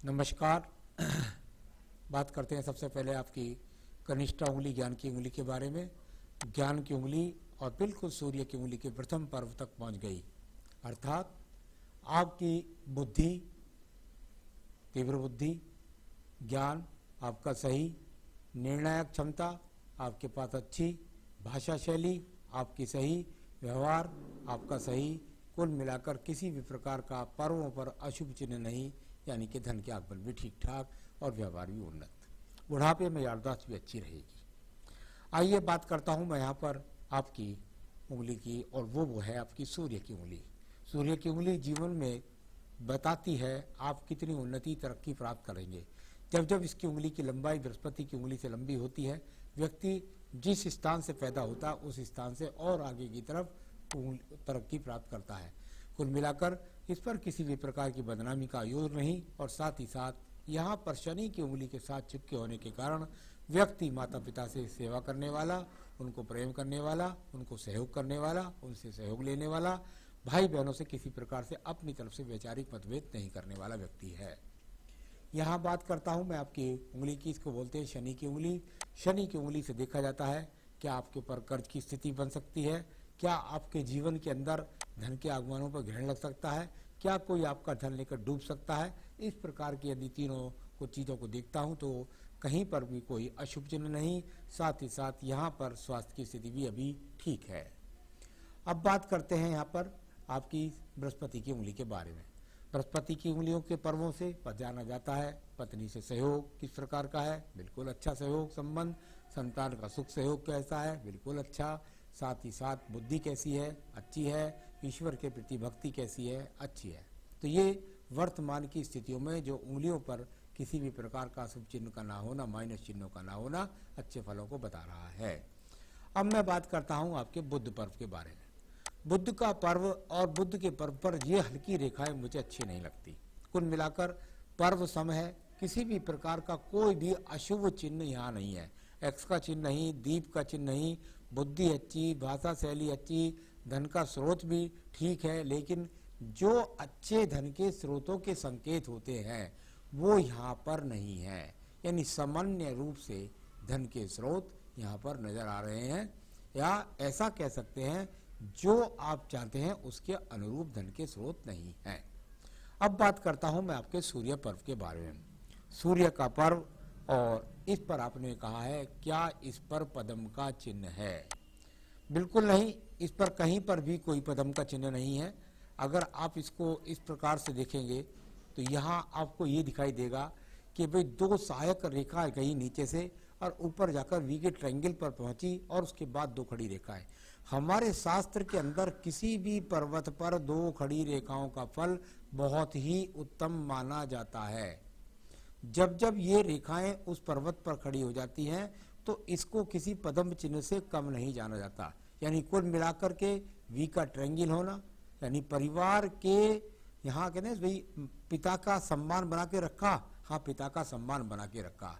नमस्कार। बात करते हैं सबसे पहले आपकी कनिष्ठा उंगली, ज्ञान की उंगली के बारे में। ज्ञान की उंगली और बिल्कुल सूर्य की उंगली के प्रथम पर्व तक पहुंच गई, अर्थात आपकी बुद्धि, तीव्र बुद्धि, ज्ञान आपका सही, निर्णायक क्षमता आपके पास अच्छी, भाषा शैली आपकी सही, व्यवहार आपका सही, कुल मिलाकर किसी भी प्रकार का पर्वों पर अशुभ चिन्ह नहीं, यानी कि धन के आगमन भी ठीक ठाक और व्यवहार भी उन्नत। बुढ़ापे में याददाश्त भी अच्छी रहेगी। आइए बात करता हूँ मैं यहाँ पर आपकी उंगली की, और वो है आपकी सूर्य की उंगली। सूर्य की उंगली जीवन में बताती है आप कितनी उन्नति तरक्की प्राप्त करेंगे। जब जब इसकी उंगली की लंबाई बृहस्पति की उंगली से लंबी होती है, व्यक्ति जिस स्थान से पैदा होता है उस स्थान से और आगे की तरफ तरक्की प्राप्त करता है। कुल मिलाकर इस पर किसी भी प्रकार की बदनामी का योग नहीं, और साथ ही साथ यहाँ पर शनि की उंगली के साथ चिपके होने के कारण व्यक्ति माता पिता से सेवा करने वाला, उनको प्रेम करने वाला, उनको सहयोग करने वाला, उनसे सहयोग लेने वाला, भाई बहनों से किसी प्रकार से अपनी तरफ से वैचारिक मतभेद नहीं करने वाला व्यक्ति है। यहाँ बात करता हूँ मैं आपकी उंगली की, इसको बोलते हैं शनि की उंगली। शनि की उंगली से देखा जाता है क्या आपके ऊपर कर्ज की स्थिति बन सकती है, क्या आपके जीवन के अंदर धन के आगमनों पर ग्रहण लग सकता है, क्या कोई आपका धन लेकर डूब सकता है। इस प्रकार की यदि तीनों को चीज़ों को देखता हूँ तो कहीं पर भी कोई अशुभ चिन्ह नहीं। साथ ही साथ यहाँ पर स्वास्थ्य की स्थिति भी अभी ठीक है। अब बात करते हैं यहाँ पर आपकी बृहस्पति की उंगली के बारे में। बृहस्पति की उंगलियों के पर्वों से जाना जाता है पत्नी से सहयोग किस प्रकार का है, बिल्कुल अच्छा सहयोग संबंध। संतान का सुख सहयोग कैसा है, बिल्कुल अच्छा। साथ ही साथ बुद्धि कैसी है, अच्छी है। ईश्वर के प्रति भक्ति कैसी है, अच्छी है। तो ये वर्तमान की स्थितियों में जो उंगलियों पर किसी भी प्रकार का शुभ चिन्ह का ना होना, माइनस चिन्हों का ना होना, अच्छे फलों को बता रहा है। अब मैं बात करता हूँ आपके बुध पर्व के बारे में। बुध का पर्व और बुध के पर्व पर ये हल्की रेखाएं मुझे अच्छी नहीं लगती। कुल मिलाकर पर्व सम है, किसी भी प्रकार का कोई भी अशुभ चिन्ह यहाँ नहीं है। एक्स का चिन्ह नहीं, दीप का चिन्ह नहीं, बुद्धि अच्छी, भाषा शैली अच्छी, धन का स्रोत भी ठीक है, लेकिन जो अच्छे धन के स्रोतों के संकेत होते हैं वो यहाँ पर नहीं है। यानी सामान्य रूप से धन के स्रोत यहाँ पर नजर आ रहे हैं, या ऐसा कह सकते हैं जो आप चाहते हैं उसके अनुरूप धन के स्रोत नहीं है। अब बात करता हूं मैं आपके सूर्य पर्व के बारे में। सूर्य का पर्व, और इस पर आपने कहा है क्या इस पर पद्म का चिन्ह है? बिल्कुल नहीं, इस पर कहीं पर भी कोई पद्म का चिन्ह नहीं है। अगर आप इसको इस प्रकार से देखेंगे तो यहाँ आपको ये दिखाई देगा कि भाई दो सहायक रेखा गई नीचे से और ऊपर जाकर वी के ट्रायंगल पर पहुंची, और उसके बाद दो खड़ी रेखाएं। हमारे शास्त्र के अंदर किसी भी पर्वत पर दो खड़ी रेखाओं का फल बहुत ही उत्तम माना जाता है। जब जब ये रेखाएं उस पर्वत पर खड़ी हो जाती हैं तो इसको किसी पद्म चिन्ह से कम नहीं जाना जाता। यानी कुल मिलाकर के वी का ट्रायंगल होना, यानी परिवार के यहाँ कहते हैं भाई पिता का सम्मान बना के रखा, हाँ पिता का सम्मान बना के रखा।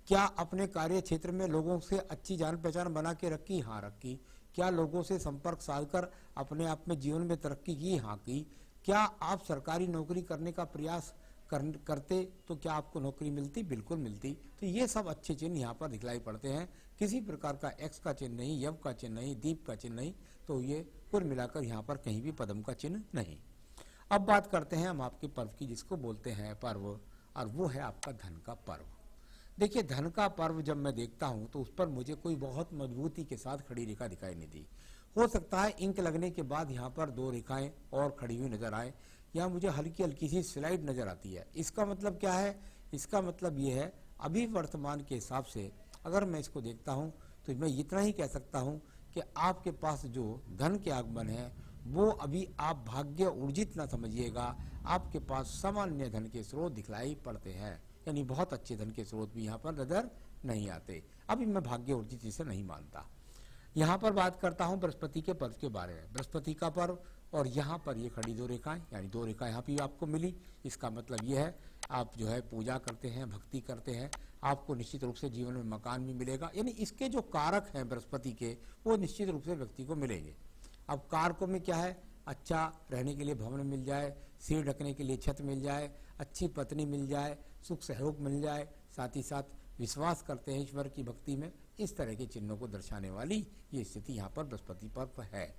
क्या अपने कार्य क्षेत्र में लोगों से अच्छी जान पहचान बना के रखी, हाँ रखी। क्या लोगों से संपर्क साधकर अपने आप में जीवन में तरक्की की, हाँ की। क्या आप सरकारी नौकरी करने का प्रयास करते तो क्या आपको नौकरी मिलती, बिल्कुल मिलती। तो ये सब अच्छे चिन्ह यहाँ पर दिखलाई पड़ते हैं। किसी प्रकार का एक्स का चिन्ह नहीं, यव का चिन्ह नहीं, दीप का चिन्ह नहीं, तो ये कुल मिलाकर यहाँ पर कहीं भी पद्म का चिन्ह नहीं। अब बात करते हैं हम आपके पर्व की, जिसको बोलते हैं पर्व, और वो है आपका धन का पर्व। देखिए धन का पर्व जब मैं देखता हूं तो उस पर मुझे कोई बहुत मजबूती के साथ खड़ी रेखा दिखाई नहीं दी। हो सकता है इंक लगने के बाद यहाँ पर दो रेखाएं और खड़ी हुई नजर आए, या मुझे हल्की हल्की सी स्लाइड नजर आती है। इसका मतलब क्या है? इसका मतलब ये है अभी वर्तमान के हिसाब से अगर मैं इसको देखता हूँ तो मैं इतना ही कह सकता हूँ कि आपके पास जो धन के आगमन है वो अभी आप भाग्य ऊर्जित ना समझिएगा। आपके पास सामान्य धन के स्रोत दिखलाई पड़ते हैं, यानी बहुत अच्छे धन के स्रोत भी यहाँ पर नजर नहीं आते। अभी मैं भाग्य ऊर्जित इसे नहीं मानता। यहाँ पर बात करता हूँ बृहस्पति के पर्व के बारे में। बृहस्पति का पर्व, और यहाँ पर ये खड़ी दो रेखाएं, यानी दो रेखा यहाँ भी आपको मिली। इसका मतलब ये है आप जो है पूजा करते हैं, भक्ति करते हैं, आपको निश्चित रूप से जीवन में मकान भी मिलेगा। यानी इसके जो कारक हैं बृहस्पति के वो निश्चित रूप से व्यक्ति को मिलेंगे। अब कारकों में क्या है? अच्छा रहने के लिए भवन मिल जाए, सिर ढकने के लिए छत मिल जाए, अच्छी पत्नी मिल जाए, सुख सहयोग मिल जाए, साथ ही साथ विश्वास करते हैं ईश्वर की भक्ति में, इस तरह के चिन्हों को दर्शाने वाली ये स्थिति यहाँ पर बृहस्पति पर्व है।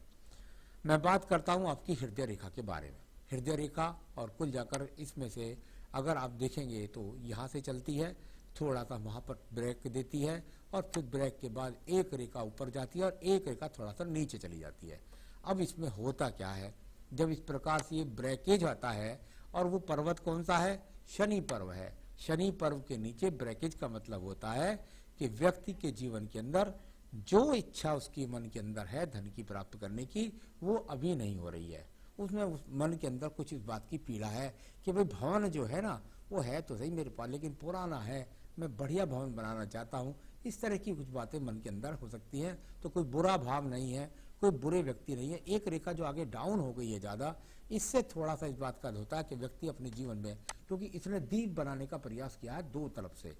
मैं बात करता हूँ आपकी हृदय रेखा के बारे में। हृदय रेखा और कुल जाकर इसमें से अगर आप देखेंगे तो यहाँ से चलती है, थोड़ा सा वहाँ पर ब्रेक देती है और फिर ब्रेक के बाद एक रेखा ऊपर जाती है और एक रेखा थोड़ा सा नीचे चली जाती है। अब इसमें होता क्या है, जब इस प्रकार से ये ब्रेकेज आता है, और वो पर्वत कौन सा है, शनि पर्व है। शनि पर्व के नीचे ब्रेकेज का मतलब होता है कि व्यक्ति के जीवन के अंदर जो इच्छा उसकी मन के अंदर है धन की प्राप्त करने की, वो अभी नहीं हो रही है। उसमें उस मन के अंदर कुछ इस बात की पीड़ा है कि भाई भवन जो है ना, वो है तो सही मेरे पास, लेकिन पुराना है, मैं बढ़िया भवन बनाना चाहता हूँ। इस तरह की कुछ बातें मन के अंदर हो सकती हैं। तो कोई बुरा भाव नहीं है, कोई बुरे व्यक्ति नहीं है। एक रेखा जो आगे डाउन हो गई है ज़्यादा, इससे थोड़ा सा इस बात का होता है कि व्यक्ति अपने जीवन में, क्योंकि इसने दीप बनाने का प्रयास किया है दो तरफ से,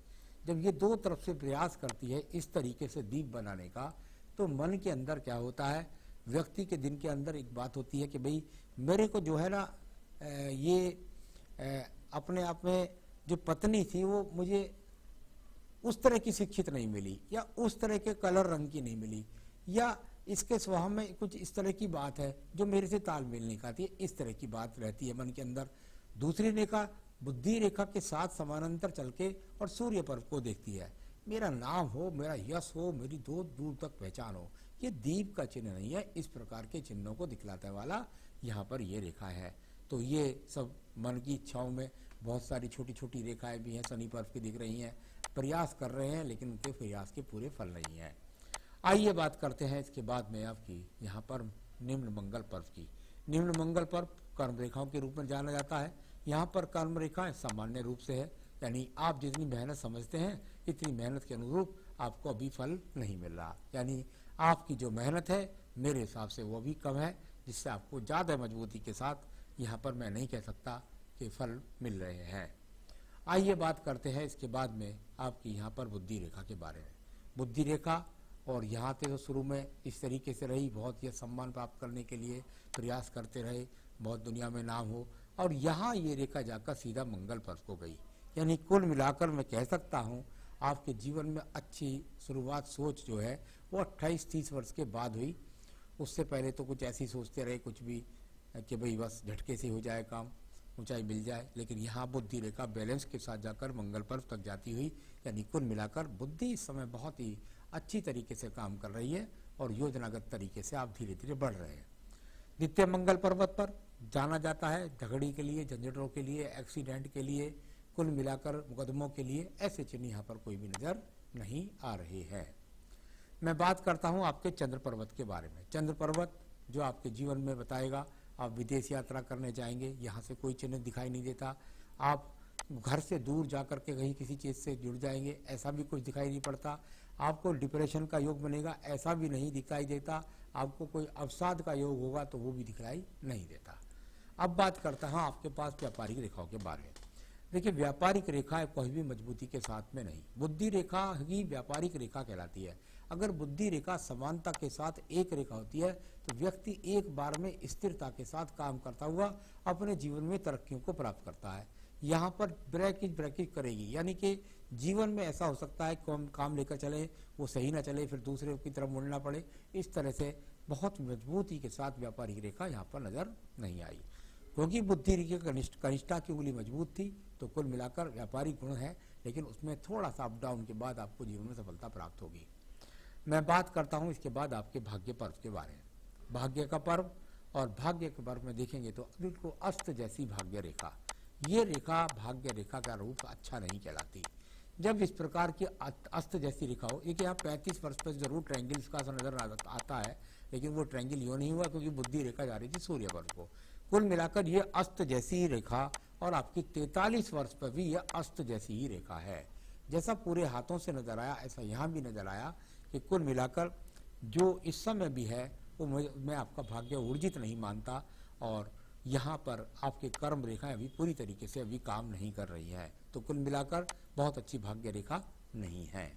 जब ये दो तरफ से प्रयास करती है इस तरीके से दीप बनाने का, तो मन के अंदर क्या होता है, व्यक्ति के दिन के अंदर एक बात होती है कि भाई मेरे को जो है ना अपने आप में जो पत्नी थी वो मुझे उस तरह की शिक्षित नहीं मिली, या उस तरह के कलर रंग की नहीं मिली, या इसके स्वभाव में कुछ इस तरह की बात है जो मेरे से तालमेल नहीं खाती है, इस तरह की बात रहती है मन के अंदर। दूसरी रेखा बुद्धि रेखा के साथ समानांतर चल के और सूर्य पर्व को देखती है, मेरा नाम हो, मेरा यश हो, मेरी दूर दूर तक पहचान हो। ये दीप का चिन्ह नहीं है, इस प्रकार के चिन्हों को दिखलाने वाला यहाँ पर ये रेखा है। तो ये सब मन की इच्छाओं में बहुत सारी छोटी छोटी रेखाएं भी हैं, शनि पर्व की दिख रही हैं, प्रयास कर रहे हैं लेकिन उनके प्रयास के पूरे फल नहीं है। आइए बात करते हैं इसके बाद में आपकी यहाँ पर निम्न मंगल पर्व की। निम्न मंगल पर्व कर्म रेखाओं के रूप में जाना जाता है। यहाँ पर कर्म रेखाएं सामान्य रूप से है, यानी आप जितनी मेहनत समझते हैं इतनी मेहनत के अनुरूप आपको अभी फल नहीं मिल रहा, यानी आपकी जो मेहनत है मेरे हिसाब से वो भी कम है, जिससे आपको ज़्यादा मजबूती के साथ यहाँ पर मैं नहीं कह सकता कि फल मिल रहे हैं। आइए बात करते हैं इसके बाद में आपकी यहाँ पर बुद्धि रेखा के बारे में। बुद्धि रेखा और यहाँ से तो शुरू में इस तरीके से रही, बहुत ही सम्मान प्राप्त करने के लिए प्रयास करते रहे, बहुत दुनिया में नाम हो, और यहाँ ये रेखा जाकर सीधा मंगल पर्व को गई। यानी कुल मिलाकर मैं कह सकता हूँ आपके जीवन में अच्छी शुरुआत सोच जो है वो 28-30 वर्ष के बाद हुई। उससे पहले तो कुछ ऐसी सोचते रहे कुछ भी कि भाई बस झटके से हो जाए काम, ऊंचाई मिल जाए, लेकिन यहाँ बुद्धि रेखा बैलेंस के साथ जाकर मंगल पर्व तक जाती हुई, यानी कुल मिलाकर बुद्धि इस समय बहुत ही अच्छी तरीके से काम कर रही है और योजनागत तरीके से आप धीरे धीरे बढ़ रहे हैं। नित्य मंगल पर्वत पर जाना जाता है झगड़ी के लिए, झंझटों के लिए, एक्सीडेंट के लिए, कुल मिलाकर मुकदमों के लिए। ऐसे चिन्ह यहाँ पर कोई भी नजर नहीं आ रहे हैं। मैं बात करता हूँ आपके चंद्र पर्वत के बारे में। चंद्र पर्वत जो आपके जीवन में बताएगा, आप विदेश यात्रा करने जाएंगे, यहाँ से कोई चिन्ह दिखाई नहीं देता। आप घर से दूर जाकर के कहीं किसी चीज़ से जुड़ जाएंगे, ऐसा भी कुछ दिखाई नहीं पड़ता। आपको डिप्रेशन का योग बनेगा, ऐसा भी नहीं दिखाई देता। आपको कोई अवसाद का योग होगा तो वो भी दिखाई नहीं देता। अब बात करता हूँ आपके पास व्यापारिक रेखाओं के बारे में। देखिए, व्यापारिक रेखा कोई भी मजबूती के साथ में नहीं, बुद्धि रेखा ही व्यापारिक रेखा कहलाती है। अगर बुद्धि रेखा समानता के साथ एक रेखा होती है तो व्यक्ति एक बार में स्थिरता के साथ काम करता हुआ अपने जीवन में तरक्कियों को प्राप्त करता है। यहाँ पर ब्रेकिज करेगी, यानी कि जीवन में ऐसा हो सकता है काम लेकर चले, वो सही ना चले, फिर दूसरे की तरफ मुड़ना पड़े। इस तरह से बहुत मजबूती के साथ व्यापारिक रेखा यहाँ पर नजर नहीं आई, क्योंकि बुद्धि रेखा कनिष्ठा की उंगली मजबूत थी। तो कुल मिलाकर व्यापारिक गुण है, लेकिन उसमें थोड़ा सा अप डाउन के बाद आपको जीवन में सफलता प्राप्त होगी। मैं बात करता हूँ इसके बाद आपके भाग्य पर्व के बारे में। भाग्य का पर्व और भाग्य के पर्व में देखेंगे तो बिल्कुल अस्त जैसी भाग्य रेखा, ये रेखा भाग्य रेखा का रूप अच्छा नहीं कहलाती। जब इस प्रकार की अस्त जैसी रेखा हो, देखिए यहाँ 35 वर्ष पर जरूर ट्रायंगल इसका नजर आता है, लेकिन वो ट्रायंगल यूँ नहीं हुआ क्योंकि बुद्धि रेखा जा रही थी सूर्य पर्व को। कुल मिलाकर ये अस्त जैसी ही रेखा, और आपकी 43 वर्ष पर भी यह अस्त जैसी ही रेखा है। जैसा पूरे हाथों से नजर आया ऐसा यहाँ भी नजर आया कि कुल मिलाकर जो इस समय भी है वो मैं आपका भाग्य ऊर्जित नहीं मानता, और यहाँ पर आपके कर्म रेखाएं अभी पूरी तरीके से अभी काम नहीं कर रही है। तो कुल मिलाकर बहुत अच्छी भाग्य रेखा नहीं है।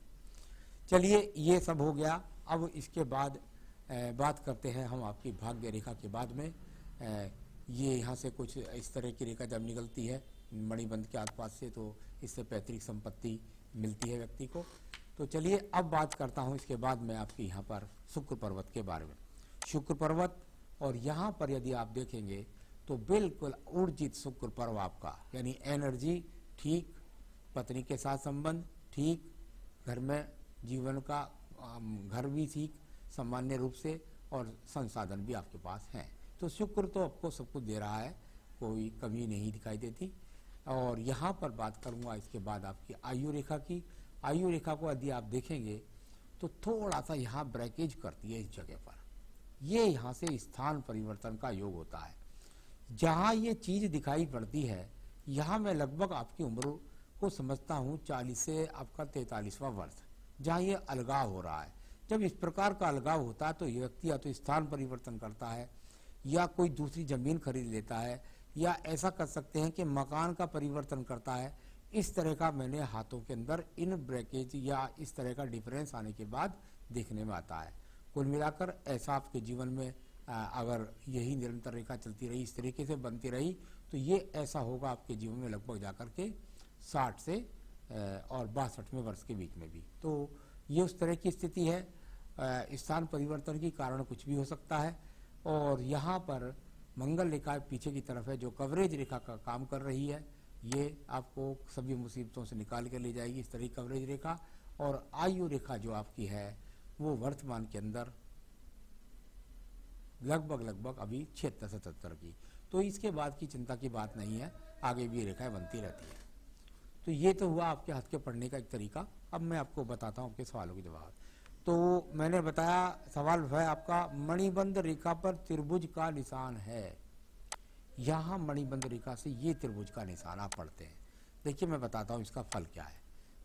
चलिए, ये सब हो गया। अब इसके बाद बात करते हैं हम आपकी भाग्य रेखा के बाद में ये यहाँ से कुछ इस तरह की रेखा जब निकलती है मणिबंध के आसपास से, तो इससे पैतृक संपत्ति मिलती है व्यक्ति को। तो चलिए अब बात करता हूँ इसके बाद मैं आपके यहाँ पर शुक्र पर्वत के बारे में। शुक्र पर्वत, और यहाँ पर यदि आप देखेंगे तो बिल्कुल ऊर्जित शुक्र पर्व आपका, यानी एनर्जी ठीक, पत्नी के साथ संबंध ठीक, घर में जीवन का घर भी ठीक सामान्य रूप से, और संसाधन भी आपके पास हैं। तो शुक्र तो आपको सब कुछ दे रहा है, कोई कमी नहीं दिखाई देती। और यहाँ पर बात करूँगा इसके बाद आपकी आयु रेखा की। आयु रेखा को यदि आप देखेंगे तो थोड़ा सा यहाँ ब्रेकेज करती है इस जगह पर। ये यहाँ से स्थान परिवर्तन का योग होता है। जहाँ ये चीज़ दिखाई पड़ती है, यहाँ मैं लगभग आपकी उम्र को समझता हूँ 40 से आपका 43वां वर्ष, जहाँ ये अलगाव हो रहा है। जब इस प्रकार का अलगाव होता है तो ये व्यक्ति या तो स्थान परिवर्तन करता है, या कोई दूसरी जमीन खरीद लेता है, या ऐसा कर सकते हैं कि मकान का परिवर्तन करता है। इस तरह का मैंने हाथों के अंदर इन ब्रेकेज या इस तरह का डिफरेंस आने के बाद देखने में आता है। कुल मिलाकर ऐसा आपके जीवन में अगर यही निरंतर रेखा चलती रही, इस तरीके से बनती रही, तो ये ऐसा होगा आपके जीवन में लगभग जाकर के 60 से और 62वें वर्ष के बीच में भी। तो ये उस तरह की स्थिति है। स्थान परिवर्तन के कारण कुछ भी हो सकता है। और यहाँ पर मंगल रेखा पीछे की तरफ है जो कवरेज रेखा का काम कर रही है। ये आपको सभी मुसीबतों से निकाल कर ले जाएगी, इस तरह की कवरेज रेखा। और आयु रेखा जो आपकी है वो वर्तमान के अंदर लगभग अभी 76 से 77 की। तो इसके बाद की चिंता की बात नहीं है, आगे भी रेखाएं बनती रहती है। तो ये तो हुआ आपके हाथ के पढ़ने का एक तरीका। अब मैं आपको बताता हूँ आपके सवालों के जवाब। तो मैंने बताया, सवाल है आपका मणिबंध रेखा पर त्रिभुज का निशान है। यहाँ मणिबंध रेखा से ये त्रिभुज का निशान आप पढ़ते हैं। देखिए मैं बताता हूँ इसका फल क्या है।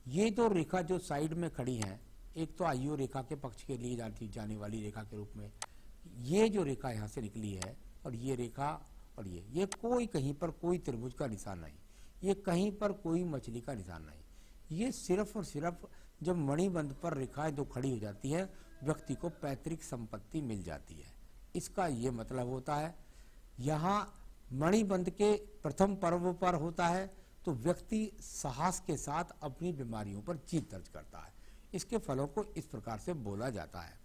ये दो रेखा जो साइड में खड़ी हैं, एक तो आयु रेखा के पक्ष के लिए जाने वाली रेखा के रूप में ये जो रेखा यहाँ से निकली है, और ये रेखा और ये कोई कहीं पर कोई त्रिभुज का निशान नहीं, ये कहीं पर कोई मछली का निशान नहीं। ये सिर्फ और सिर्फ जब मणिबंध पर रेखाएं दो खड़ी हो जाती है, व्यक्ति को पैतृक संपत्ति मिल जाती है। इसका ये मतलब होता है, यहाँ मणिबंध के प्रथम पर्व पर होता है तो व्यक्ति साहस के साथ अपनी बीमारियों पर जीत दर्ज करता है। इसके फलों को इस प्रकार से बोला जाता है।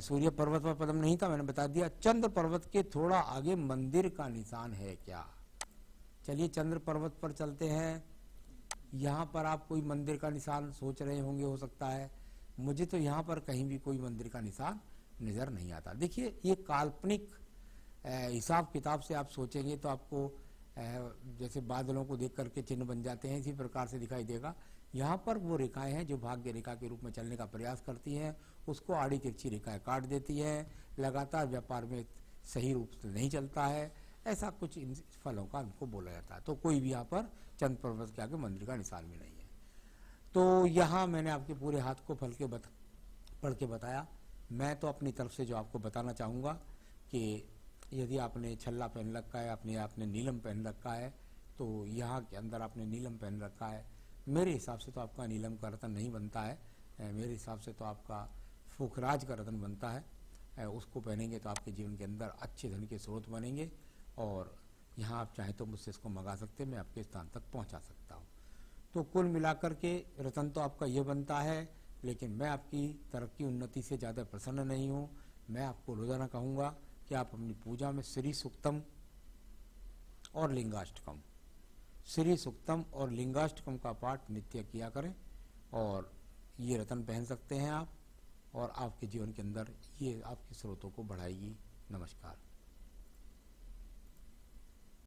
सूर्य पर्वत पर पदम नहीं था, मैंने बता दिया। चंद्र पर्वत के थोड़ा आगे मंदिर का निशान है क्या? चलिए चंद्र पर्वत पर चलते हैं। यहाँ पर आप कोई मंदिर का निशान सोच रहे होंगे, हो सकता है। मुझे तो यहाँ पर कहीं भी कोई मंदिर का निशान नजर नहीं आता। देखिए ये काल्पनिक हिसाब किताब से आप सोचेंगे तो आपको जैसे बादलों को देख करके चिन्ह बन जाते हैं, इसी प्रकार से दिखाई देगा। यहाँ पर वो रेखाएं हैं जो भाग्य रेखा के रूप में चलने का प्रयास करती हैं, उसको आड़ी तिरछी रेखाएं काट देती है। लगातार व्यापार में सही रूप से नहीं चलता है, ऐसा कुछ इन फलों का उनको बोला जाता है। तो कोई भी यहाँ पर चंद्र पर्वत के आगे मंदिर का निशान भी नहीं है। तो यहाँ मैंने आपके पूरे हाथ को फल के पढ़ के बताया। मैं तो अपनी तरफ से जो आपको बताना चाहूँगा कि यदि आपने छल्ला पहन रखा है, आपने नीलम पहन रखा है, तो यहाँ के अंदर आपने नीलम पहन रखा है, मेरे हिसाब से तो आपका नीलम का रत्न नहीं बनता है। मेरे हिसाब से तो आपका फुखराज का रत्न बनता है। उसको पहनेंगे तो आपके जीवन के अंदर अच्छे धन के स्रोत बनेंगे। और यहाँ आप चाहें तो मुझसे इसको मंगा सकते हैं, मैं आपके स्थान तक पहुँचा सकता हूँ। तो कुल मिलाकर के रत्न तो आपका ये बनता है, लेकिन मैं आपकी तरक्की उन्नति से ज़्यादा प्रसन्न नहीं हूँ। मैं आपको रोजाना कहूँगा कि आप अपनी पूजा में श्री सूक्तम और लिंगाष्टकम, श्री सूक्तम और लिंगाष्टकम का पाठ नित्य किया करें, और ये रत्न पहन सकते हैं आप, और आपके जीवन के अंदर ये आपके स्रोतों को बढ़ाएगी। नमस्कार।